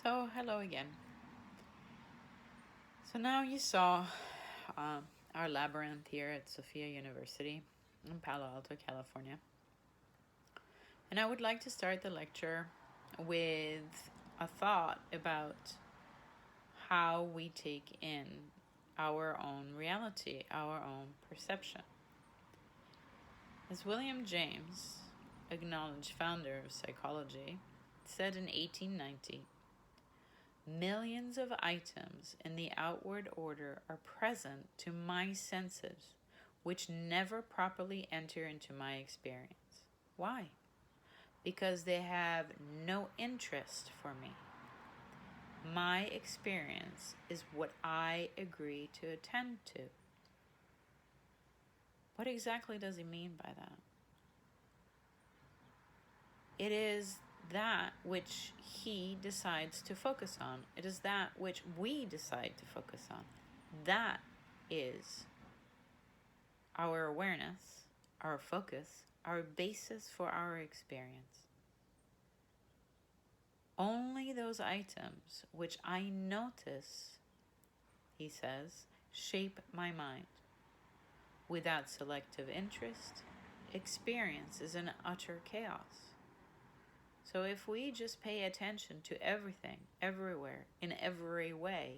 So, hello again. So now you saw our labyrinth here at Sophia University in Palo Alto, California. And I would like to start the lecture with a thought about how we take in our own reality, our own perception. As William James, acknowledged founder of psychology, said in 1890, millions of items in the outward order are present to my senses, which never properly enter into my experience. Why? Because they have no interest for me. My experience is what I agree to attend to. What exactly does he mean by that? It is that which he decides to focus on. It is that which we decide to focus on. That is our awareness, our focus, our basis for our experience. Only those items which I notice, he says, shape my mind. Without selective interest, experience is an utter chaos. So if we just pay attention to everything, everywhere, in every way,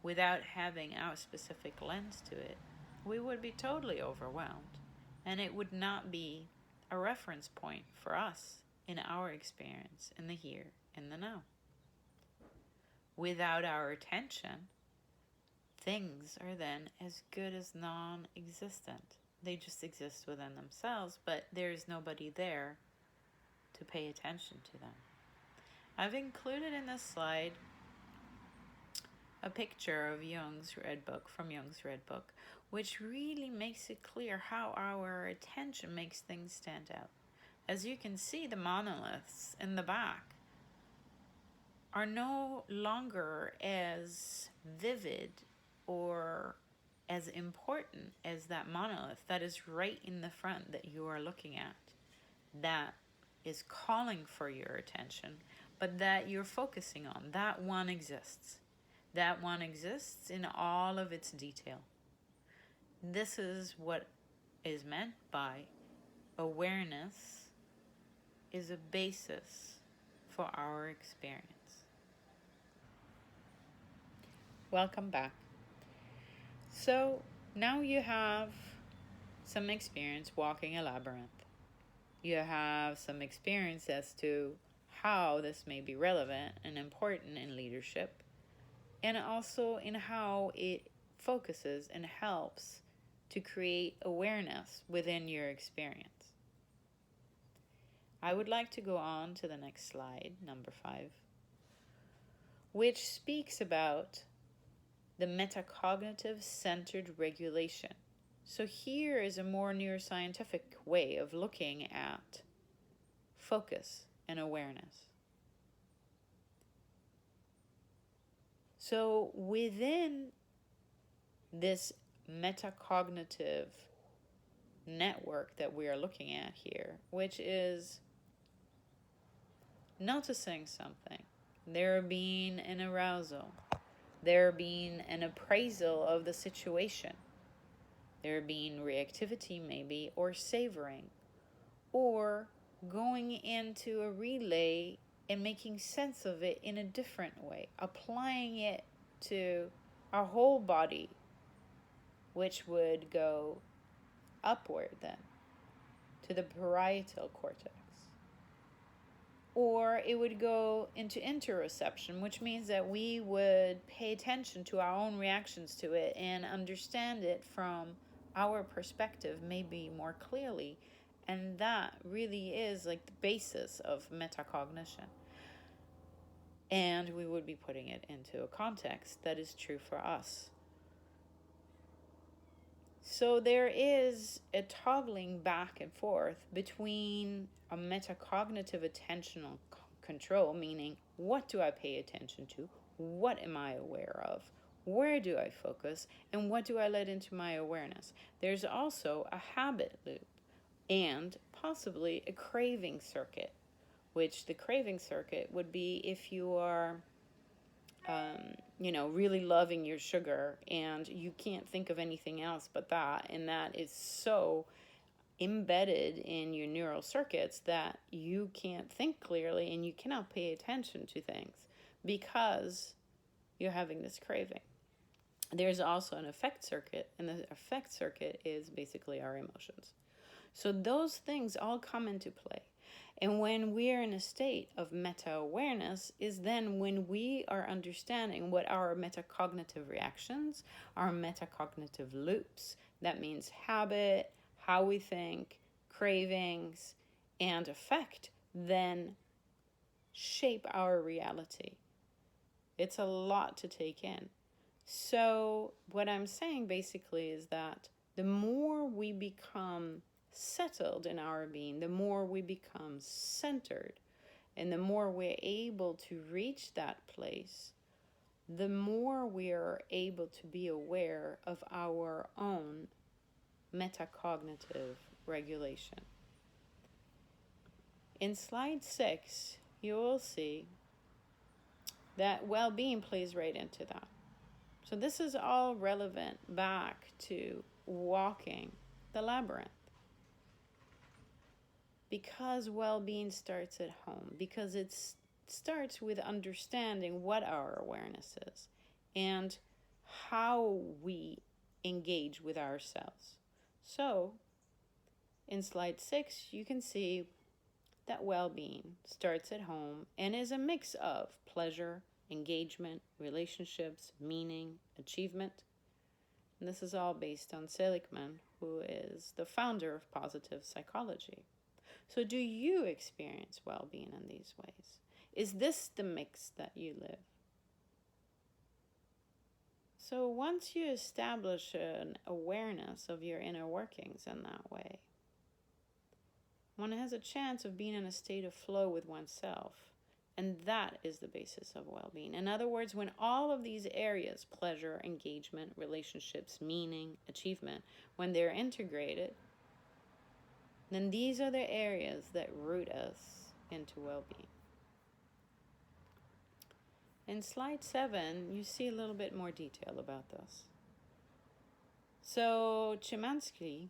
without having our specific lens to it, we would be totally overwhelmed, and it would not be a reference point for us in our experience in the here and the now. Without our attention, things are then as good as non-existent. They just exist within themselves, but there's nobody there to pay attention to them. I've included in this slide a picture of Jung's Red Book, from Jung's Red Book, which really makes it clear how our attention makes things stand out. As you can see, the monoliths in the back are no longer as vivid or as important as that monolith that is right in the front that you are looking at, that is calling for your attention, but that you're focusing on. That one exists. That one exists in all of its detail. This is what is meant by awareness is a basis for our experience. Welcome back. So now you have some experience walking a labyrinth. You have some experience as to how this may be relevant and important in leadership, and also in how it focuses and helps to create awareness within your experience. I would like to go on to the next slide, number 5, which speaks about the metacognitive centered regulation. So here is a more neuroscientific way of looking at focus and awareness. So within this metacognitive network that we are looking at here, which is noticing something, there being an arousal, there being an appraisal of the situation, there being reactivity maybe, or savoring, or going into a relay and making sense of it in a different way, applying it to our whole body, which would go upward then to the parietal cortex. Or it would go into interoception, which means that we would pay attention to our own reactions to it and understand it from our perspective maybe more clearly. And that really is like the basis of metacognition. And we would be putting it into a context that is true for us. So there is a toggling back and forth between a metacognitive attentional control, meaning what do I pay attention to, what am I aware of, where do I focus, and what do I let into my awareness. There's also a habit loop and possibly a craving circuit, which the craving circuit would be if you are, really loving your sugar and you can't think of anything else but that. And that is so embedded in your neural circuits that you can't think clearly and you cannot pay attention to things because you're having this craving. There's also an affect circuit, and the affect circuit is basically our emotions. So those things all come into play. And when we are in a state of meta-awareness is then when we are understanding what our metacognitive reactions, our metacognitive loops, that means habit, how we think, cravings, and affect, then shape our reality. It's a lot to take in. So what I'm saying basically is that the more we become settled in our being, the more we become centered, and the more we're able to reach that place, the more we are able to be aware of our own metacognitive regulation. In slide 6, you will see that well-being plays right into that. So this is all relevant back to walking the labyrinth. Because well-being starts at home, because it starts with understanding what our awareness is and how we engage with ourselves. So in slide 6, you can see that well-being starts at home and is a mix of pleasure, engagement, relationships, meaning, achievement. And this is all based on Seligman, who is the founder of positive psychology. So do you experience well-being in these ways? Is this the mix that you live? So once you establish an awareness of your inner workings in that way, one has a chance of being in a state of flow with oneself. And that is the basis of well-being. In other words, when all of these areas, pleasure, engagement, relationships, meaning, achievement, when they're integrated, then these are the areas that root us into well-being. In slide 7, you see a little bit more detail about this. So Chimansky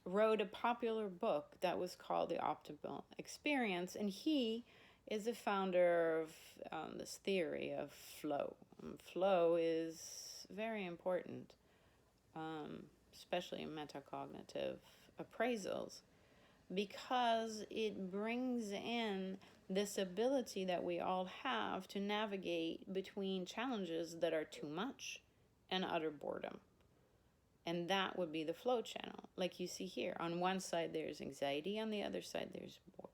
wrote a popular book that was called The Optimal Experience, and he is the founder of this theory of flow. Flow is very important, especially in metacognitive appraisals, because it brings in this ability that we all have to navigate between challenges that are too much and utter boredom. And that would be the flow channel. Like you see here, on one side there's anxiety, on the other side there's boredom.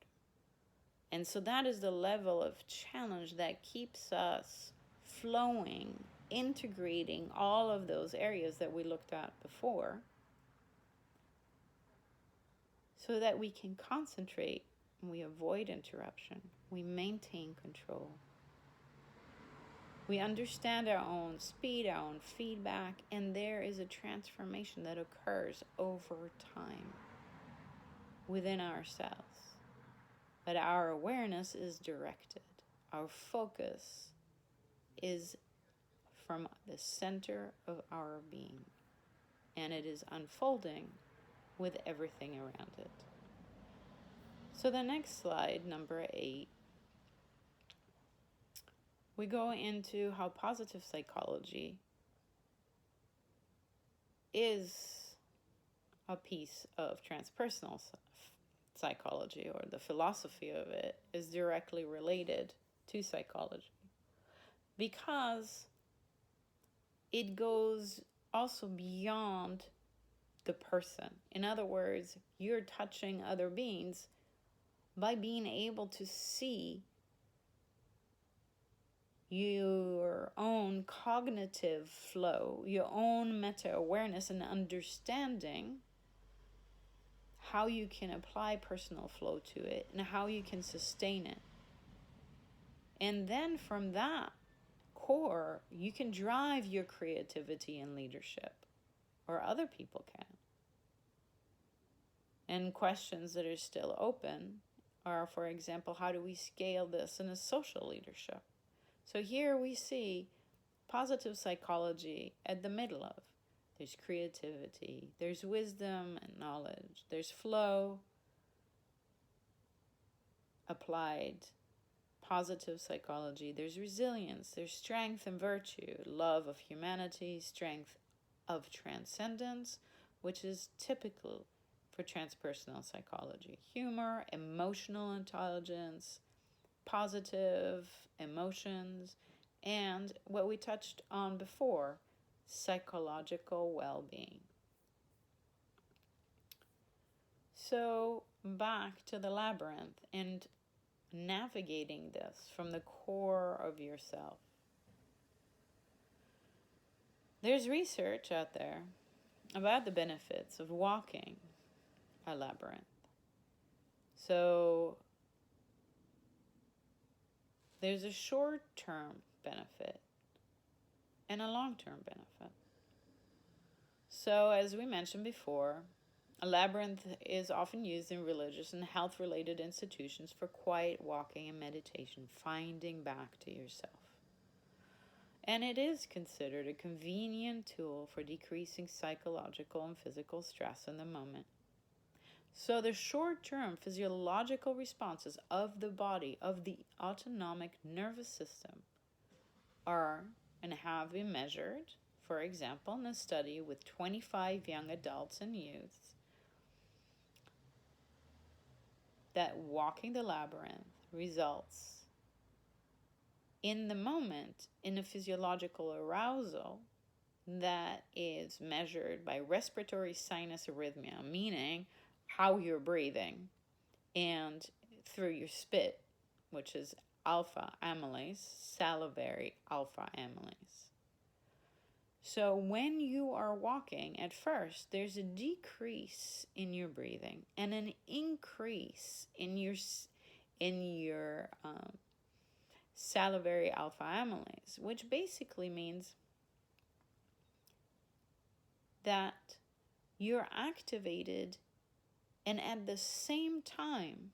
And so that is the level of challenge that keeps us flowing, integrating all of those areas that we looked at before, so that we can concentrate and we avoid interruption. We maintain control. We understand our own speed, our own feedback, and there is a transformation that occurs over time within ourselves. But our awareness is directed. Our focus is from the center of our being, and it is unfolding with everything around it. So the next slide, number 8, we go into how positive psychology is a piece of transpersonal psychology, or the philosophy of it is directly related to psychology, because it goes also beyond the person. In other words, you're touching other beings by being able to see your own cognitive flow, your own meta-awareness, and understanding how you can apply personal flow to it and how you can sustain it. And then from that core, you can drive your creativity and leadership, or other people can. And questions that are still open Or, for example, how do we scale this in a social leadership? So here we see positive psychology at the middle of. There's creativity, there's wisdom and knowledge, there's flow, applied positive psychology, there's resilience, there's strength and virtue, love of humanity, strength of transcendence, which is typical for transpersonal psychology, humor, emotional intelligence, positive emotions, and what we touched on before, psychological well-being. So back to the labyrinth and navigating this from the core of yourself. There's research out there about the benefits of walking a labyrinth. So there's a short-term benefit and a long-term benefit. So as we mentioned before, a labyrinth is often used in religious and health-related institutions for quiet walking and meditation, finding back to yourself. And it is considered a convenient tool for decreasing psychological and physical stress in the moment. So the short-term physiological responses of the body, of the autonomic nervous system, are and have been measured, for example, in a study with 25 young adults and youths, that walking the labyrinth results in the moment in a physiological arousal that is measured by respiratory sinus arrhythmia, meaning how you're breathing, and through your spit, which is alpha amylase, salivary alpha amylase. So when you are walking, at first, there's a decrease in your breathing and an increase in your salivary alpha amylase, which basically means that you're activated, and at the same time,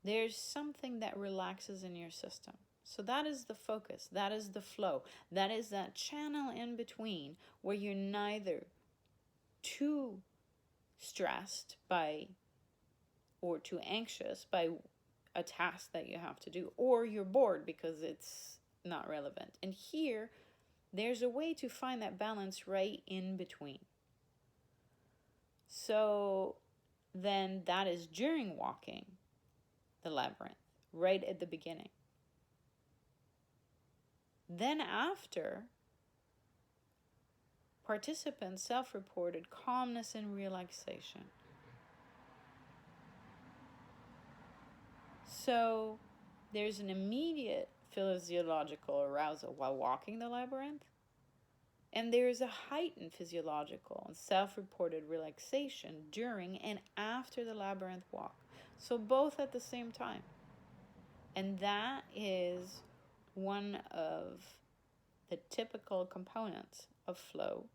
there's something that relaxes in your system. So that is the focus, that is the flow, that is that channel in between where you're neither too stressed by or too anxious by a task that you have to do, or you're bored because it's not relevant. And here, there's a way to find that balance right in between. So then that is during walking the labyrinth, right at the beginning. Then after, participants self-reported calmness and relaxation. So there's an immediate physiological arousal while walking the labyrinth, and there's a heightened physiological and self-reported relaxation during and after the labyrinth walk. So both at the same time. And that is one of the typical components of flow,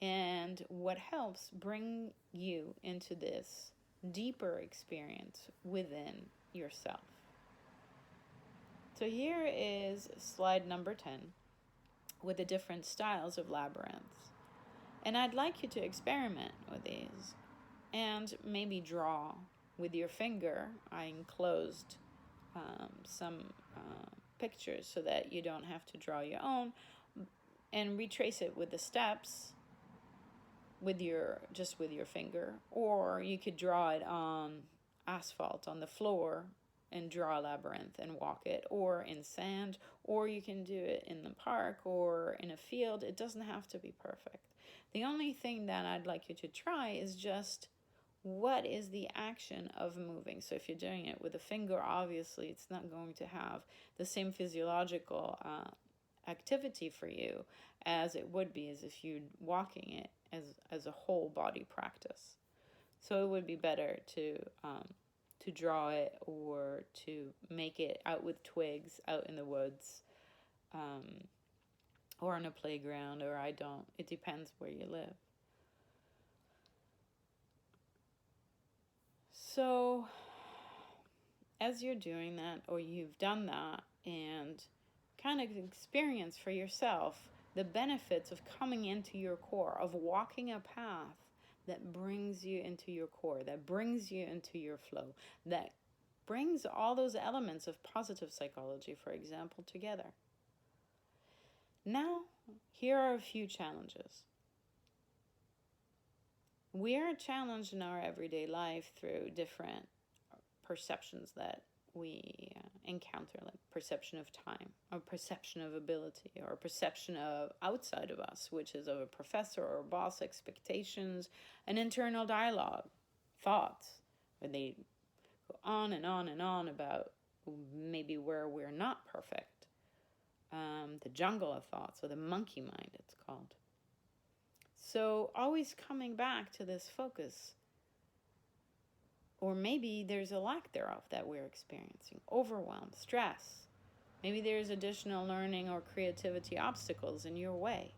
and what helps bring you into this deeper experience within yourself. So here is slide number 10 with the different styles of labyrinths. And I'd like you to experiment with these and maybe draw with your finger. I enclosed some pictures so that you don't have to draw your own, and retrace it with the steps with your finger, or you could draw it on asphalt on the floor and draw a labyrinth and walk it, or in sand, or you can do it in the park or in a field. It doesn't have to be perfect. The only thing that I'd like you to try is just, what is the action of moving? So if you're doing it with a finger, obviously it's not going to have the same physiological activity for you as it would be as if you're walking it as a whole body practice. So it would be better to draw it or to make it out with twigs out in the woods, or on a playground, or it depends where you live. So as you're doing that, or you've done that, and kind of experience for yourself the benefits of coming into your core, of walking a path that brings you into your core, that brings you into your flow, that brings all those elements of positive psychology, for example, together. Now, here are a few challenges. We are challenged in our everyday life through different perceptions that we encounter, like perception of time, or perception of ability, or perception of outside of us, which is of a professor or boss, expectations, an internal dialogue, thoughts, where they go on and on and on about maybe where we're not perfect. The jungle of thoughts, or the monkey mind, it's called. So always coming back to this focus. Or maybe there's a lack thereof that we're experiencing. Overwhelm, stress. Maybe there's additional learning or creativity obstacles in your way.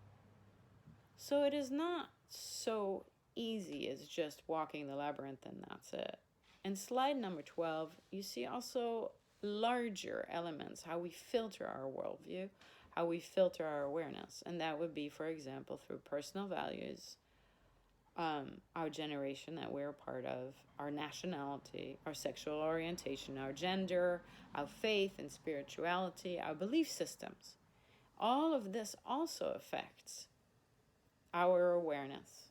So it is not so easy as just walking the labyrinth and that's it. In slide number 12, you see also larger elements, how we filter our worldview, how we filter our awareness. And that would be, for example, through personal values, our generation that we're a part of, our nationality, our sexual orientation, our gender, our faith and spirituality, our belief systems. All of this also affects our awareness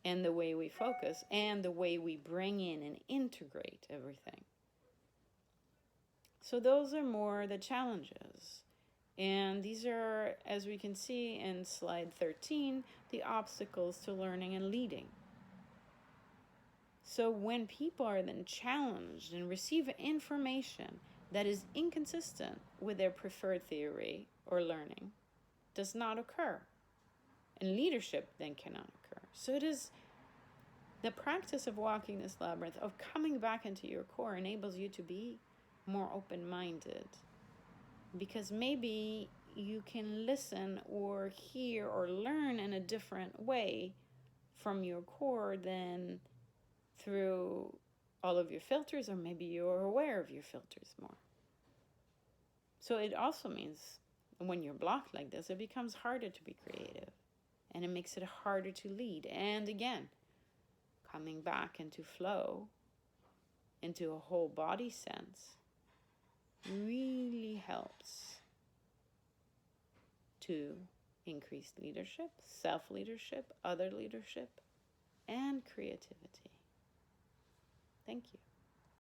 and the way we focus and the way we bring in and integrate everything. So those are more the challenges. And these are, as we can see in slide 13, the obstacles to learning and leading. So when people are then challenged and receive information that is inconsistent with their preferred theory or learning, does not occur. And leadership then cannot occur. So it is the practice of walking this labyrinth, of coming back into your core, enables you to be more open-minded. Because maybe you can listen or hear or learn in a different way from your core than through all of your filters, or maybe you're aware of your filters more. So it also means when you're blocked like this, it becomes harder to be creative, and it makes it harder to lead. And again, coming back into flow, into a whole body sense, really helps to increase leadership, self-leadership, other leadership, and creativity. Thank you.